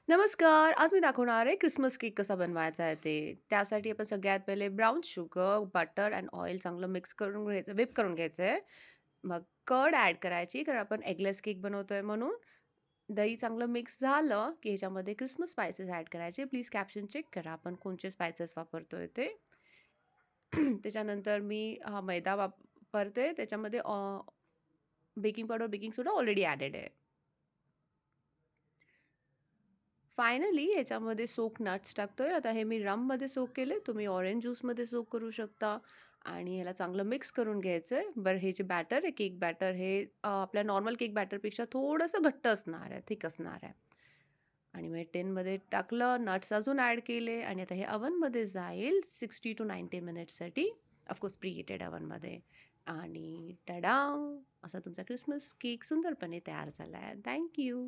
नमस्कार. आज मी दाखवणार आहे क्रिसमस केक कसा बनवायचा आहे ते. त्यासाठी आपण सगळ्यात पहिले brown sugar, butter end oil चांगलं मिक्स करून घ्यायचं, व्हिप करून घ्यायचं आहे. मग कर्ड ॲड करायची कारण आपण एगलेस केक बनवतोय म्हणून. दही चांगलं मिक्स झालं, की ह्याच्यामध्ये क्रिसमस स्पाइसेस ॲड करायचे. प्लीज कॅप्शन चेक करा आपण कोणते स्पाइसेस वापरतोय ते. त्याच्यानंतर मी हा मैदा वापरते. त्याच्यामध्ये बेकिंग पावडर, बेकिंग सोडा ऑलरेडी ॲडेड आहे. फायनली ह्याच्यामध्ये सोक नट्स टाकतोय. आता हे मी रममध्ये सोक केले. तुम्ही ऑरेंज ज्यूसमध्ये सोक करू शकता आणि ह्याला चांगलं मिक्स करून घ्यायचं आहे. बरं हे जे बॅटर आहे, केक बॅटर हे आपल्या नॉर्मल केक बॅटरपेक्षा थोडंसं घट्ट असणार आहे, थिक असणार आहे. आणि मग टिनमध्ये टाकलं, नट्स अजून ॲड केले आणि आता हे ओव्हनमध्ये जाईल 60 to 90 मिनिट्ससाठी. ऑफकोर्स प्री हिटेड ओव्हनमध्ये. आणि टडाव! असा तुमचा क्रिसमस केक सुंदरपणे तयार झाला आहे. Thank you.